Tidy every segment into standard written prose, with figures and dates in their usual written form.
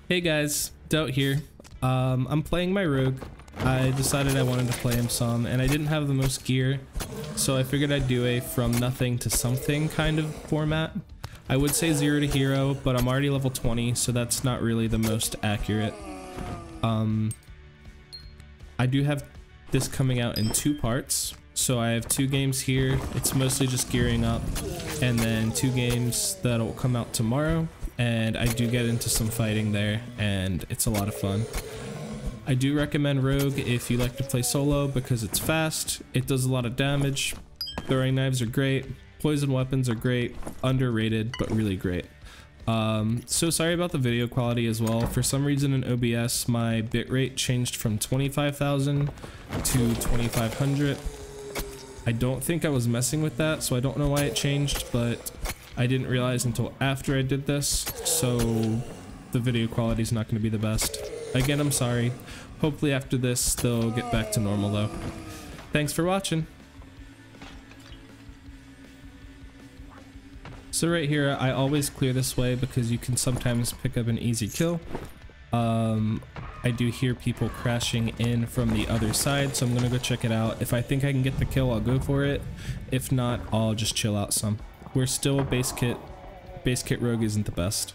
Hey guys, Doubt here. I'm playing my rogue. I decided I wanted to play him some, and I didn't have the most gear, so I figured I'd do a from nothing to something kind of format. I would say 0 to hero, but I'm already level 20, so that's not really the most accurate. I do have this coming out in 2 parts, so I have 2 games here. It's mostly just gearing up, and then 2 games that'll come out tomorrow. And I do get into some fighting there, and it's a lot of fun. I do recommend Rogue if you like to play solo because it's fast, it does a lot of damage, throwing knives are great, poison weapons are great, underrated but really great. So sorry about the video quality as well. For some reason in OBS my bitrate changed from 25,000 to 2500. I don't think I was messing with that, so I don't know why it changed, but I didn't realize until after I did this, so the video quality is not going to be the best. Again, I'm sorry. Hopefully after this they'll get back to normal though. Thanks for watching. So right here, I always clear this way because you can sometimes pick up an easy kill. I do hear people crashing in from the other side, so I'm gonna go check it out. If I think I can get the kill, I'll go for it. If not, I'll just chill out some. We're still base kit. Base kit rogue isn't the best.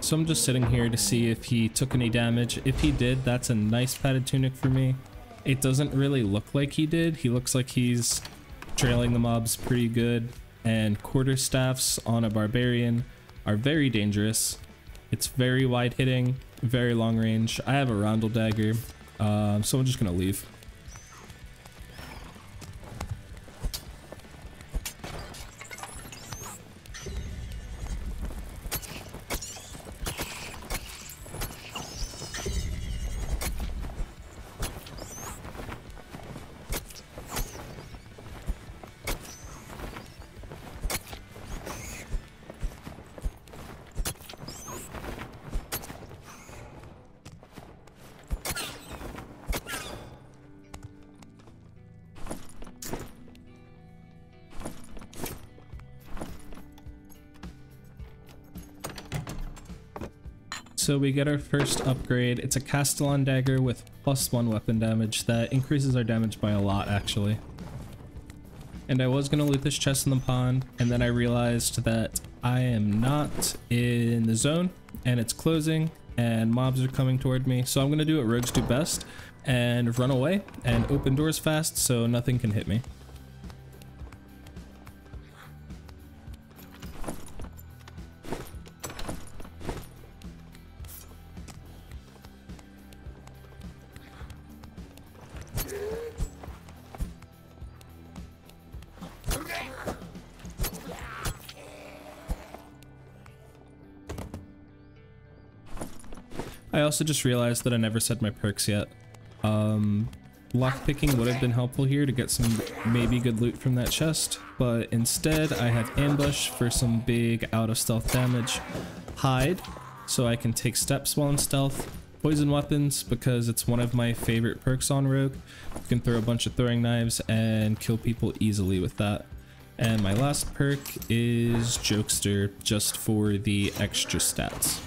So I'm just sitting here to see if he took any damage. If he did, that's a nice padded tunic for me. It doesn't really look like he did. He looks like he's trailing the mobs pretty good. And quarterstaffs on a barbarian are very dangerous. It's very wide hitting, very long range. I have a roundel dagger, so I'm just gonna leave. So we get our first upgrade. It's a Castellan dagger with +1 weapon damage that increases our damage by a lot actually. And I was gonna loot this chest in the pond, and then I realized that I am not in the zone and it's closing and mobs are coming toward me. So I'm gonna do what rogues do best and run away and open doors fast so nothing can hit me. I also just realized that I never said my perks yet. Lockpicking would have been helpful here to get some maybe good loot from that chest, but instead I have ambush for some big out of stealth damage, hide so I can take steps while in stealth, poison weapons because it's one of my favorite perks on rogue. You can throw a bunch of throwing knives and kill people easily with that. And my last perk is Jokester, just for the extra stats.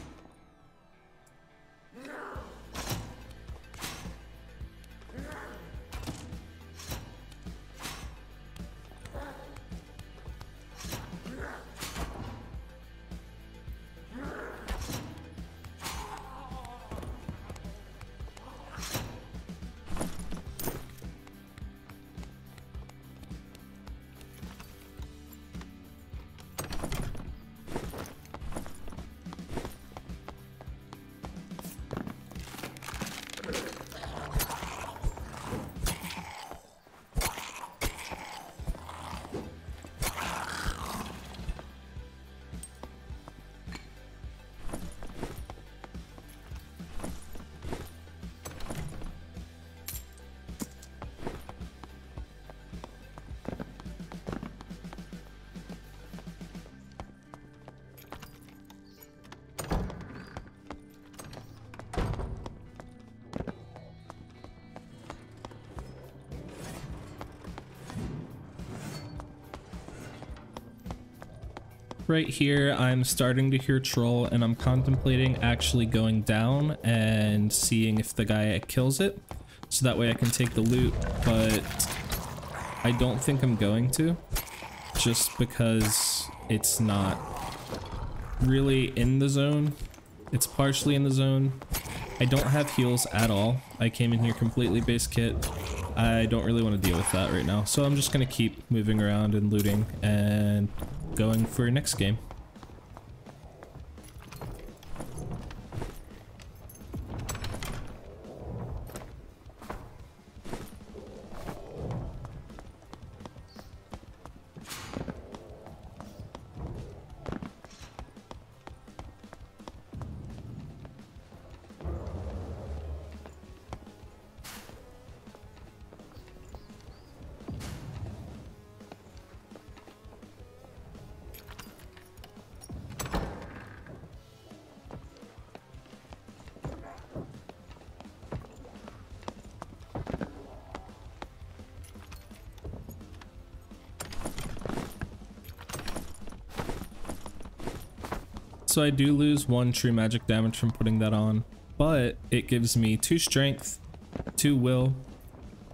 Right here, I'm starting to hear troll and I'm contemplating actually going down and seeing if the guy kills it. So that way I can take the loot, but I don't think I'm going to, just because it's not really in the zone. It's partially in the zone. I don't have heals at all. I came in here completely base kit. I don't really want to deal with that right now. So I'm just going to keep moving around and looting and going for next game. So I do lose 1 true magic damage from putting that on, but it gives me 2 strength, 2 will.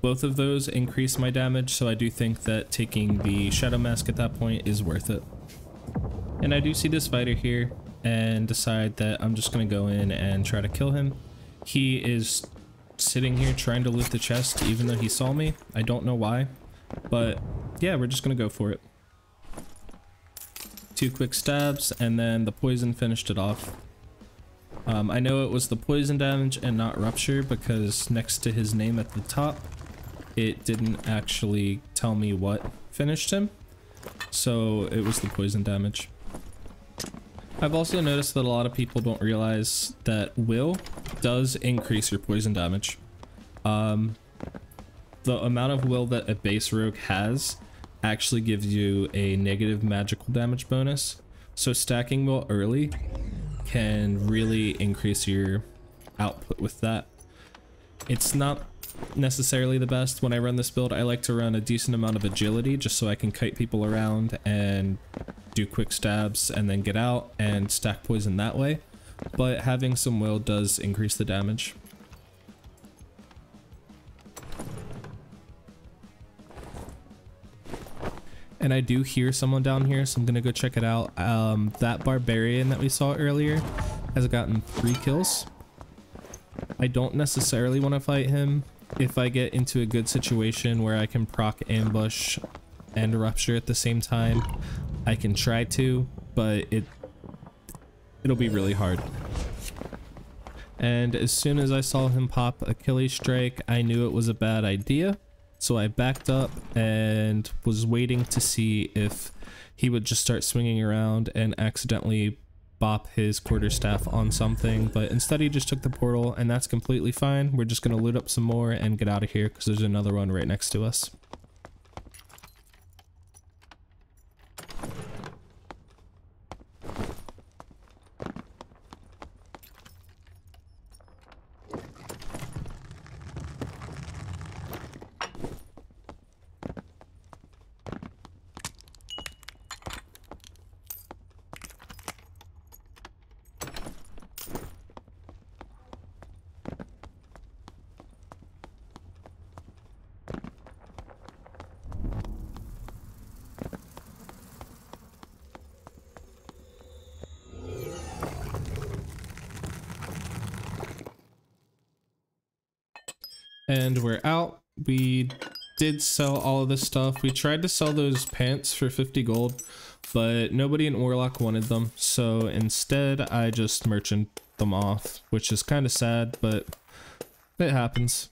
Both of those increase my damage, so I do think that taking the shadow mask at that point is worth it. And I do see this fighter here and decide that I'm just going to go in and try to kill him. He is sitting here trying to loot the chest even though he saw me. I don't know why, but yeah, we're just going to go for it. 2 quick stabs, and then the poison finished it off. I know it was the poison damage and not Rupture because next to his name at the top, it didn't actually tell me what finished him. So it was the poison damage. I've also noticed that a lot of people don't realize that will does increase your poison damage. The amount of will that a base rogue has actually gives you a negative magical damage bonus, so stacking will early can really increase your output with that. It's not necessarily the best. When I run this build, I like to run a decent amount of agility just so I can kite people around and do quick stabs and then get out and stack poison that way, but having some will does increase the damage. And I do hear someone down here, so I'm gonna go check it out. That barbarian that we saw earlier has gotten 3 kills. I don't necessarily want to fight him. If I get into a good situation where I can proc ambush and rupture at the same time, I can try to, but it'll be really hard. And as soon as I saw him pop Achilles strike, I knew it was a bad idea. So I backed up and was waiting to see if he would just start swinging around and accidentally bop his quarterstaff on something, but instead he just took the portal, and that's completely fine. We're just going to loot up some more and get out of here because there's another one right next to us. And we're out. We did sell all of this stuff. We tried to sell those pants for 50 gold, but nobody in Warlock wanted them. So instead, I just merchant them off, which is kind of sad, but it happens.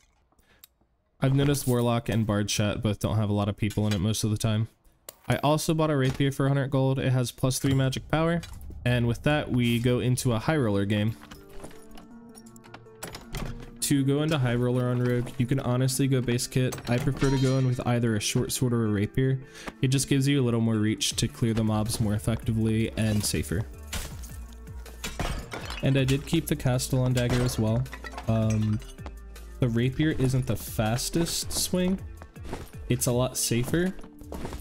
I've noticed Warlock and Bard chat both don't have a lot of people in it most of the time. I also bought a rapier for 100 gold. It has +3 magic power. And with that, we go into a high roller game. To go into high roller on rogue, you can honestly go base kit. I prefer to go in with either a short sword or a rapier. It just gives you a little more reach to clear the mobs more effectively and safer. And I did keep the Castellan dagger as well. The rapier isn't the fastest swing. It's a lot safer,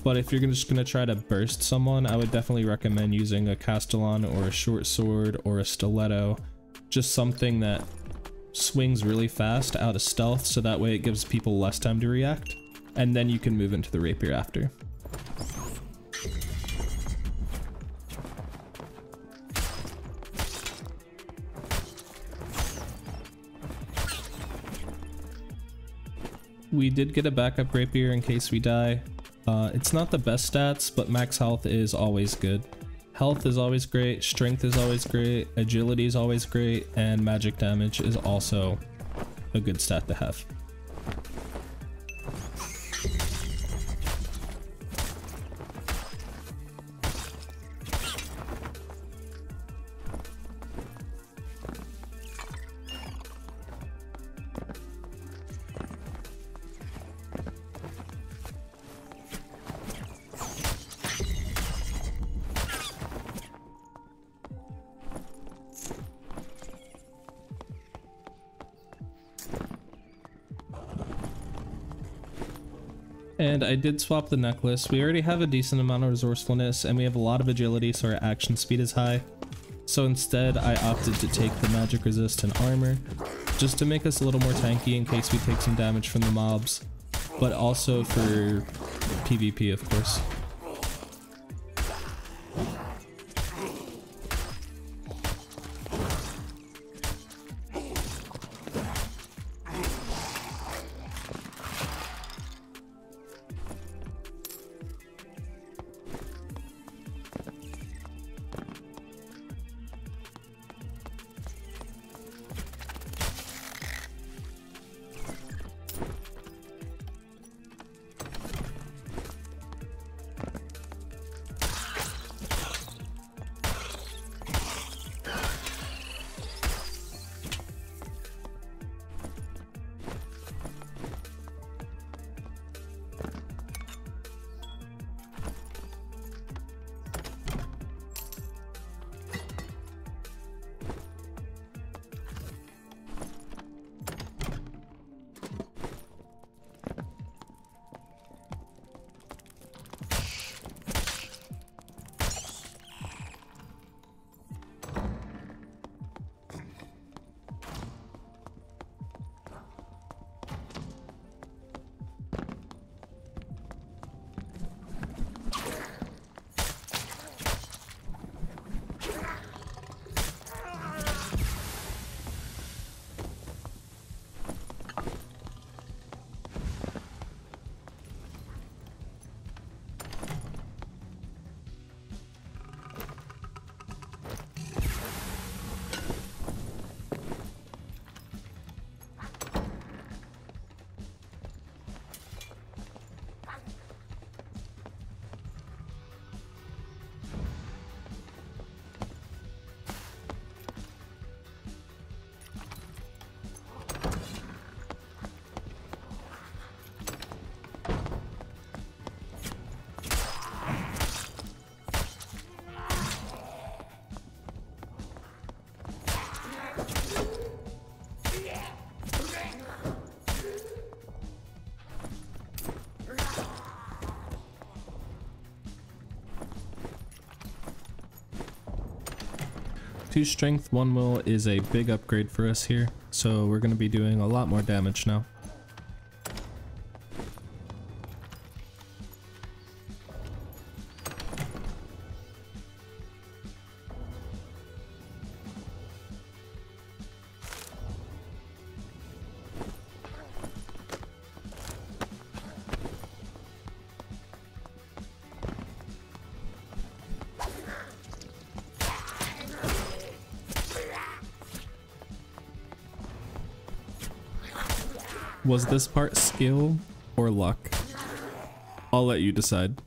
But if you're just gonna try to burst someone, I would definitely recommend using a Castellan or a short sword or a stiletto. Just something that swings really fast out of stealth, so that way it gives people less time to react. And then you can move into the rapier after. We did get a backup rapier in case we die. It's not the best stats, but max health is always good. Health is always great, strength is always great, agility is always great, and magic damage is also a good stat to have. And I did swap the necklace. We already have a decent amount of resourcefulness and we have a lot of agility, so our action speed is high. So instead I opted to take the magic resistant armor just to make us a little more tanky in case we take some damage from the mobs, but also for PvP, of course. Two strength, one will is a big upgrade for us here, so we're going to be doing a lot more damage now. Was this part skill or luck? I'll let you decide.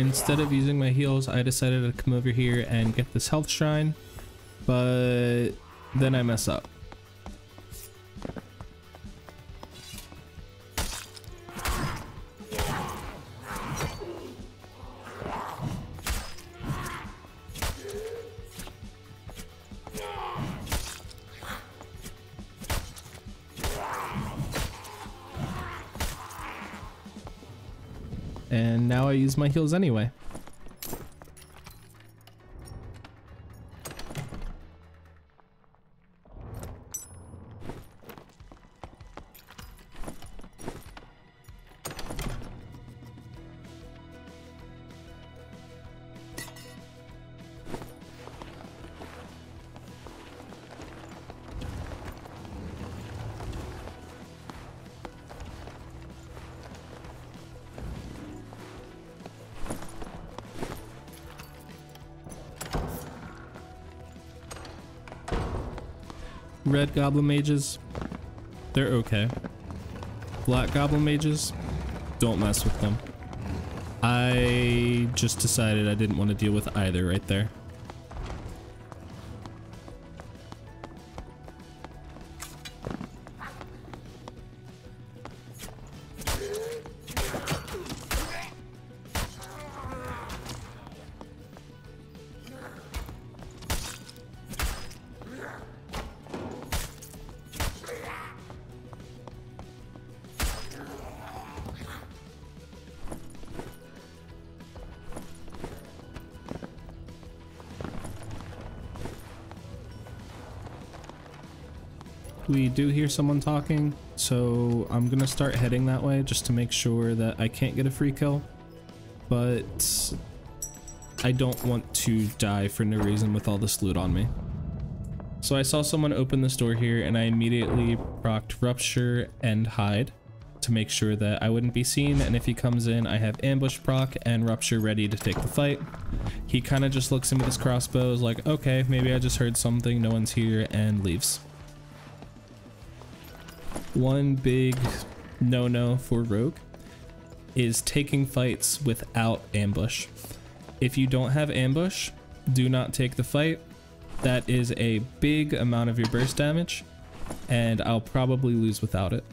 Instead of using my heals, I decided to come over here and get this health shrine, but then I mess up. And now I use my heals anyway. Red goblin mages, they're okay. Black goblin mages, don't mess with them. I just decided I didn't want to deal with either right there. We do hear someone talking, so I'm gonna start heading that way just to make sure that I can't get a free kill, but I don't want to die for no reason with all this loot on me. So I saw someone open this door here and I immediately procced Rupture and Hide to make sure that I wouldn't be seen, and if he comes in I have ambush proc and Rupture ready to take the fight. He kind of just looks in with his crossbow, is like, okay, maybe I just heard something, no one's here, and leaves. One big no-no for Rogue is taking fights without ambush. If you don't have ambush, do not take the fight. That is a big amount of your burst damage, and I'll probably lose without it.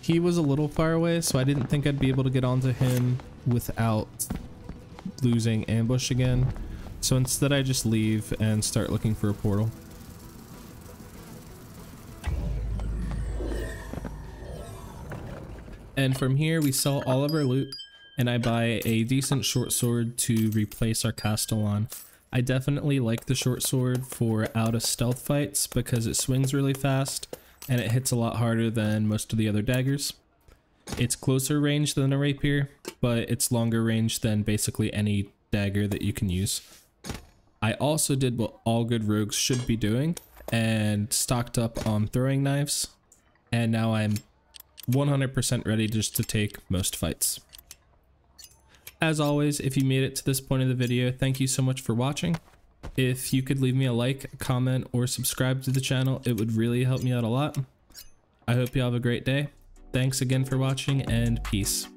He was a little far away, so I didn't think I'd be able to get onto him without losing ambush again. So instead I just leave and start looking for a portal. And from here we sell all of our loot and I buy a decent short sword to replace our Castellan. I definitely like the short sword for out of stealth fights because it swings really fast and it hits a lot harder than most of the other daggers. It's closer range than a rapier, but it's longer range than basically any dagger that you can use. I also did what all good rogues should be doing and stocked up on throwing knives, and now I'm 100% ready just to take most fights. As always, if you made it to this point of the video, thank you so much for watching. If you could leave me a like, a comment, or subscribe to the channel, it would really help me out a lot. I hope you have a great day. Thanks again for watching, and peace.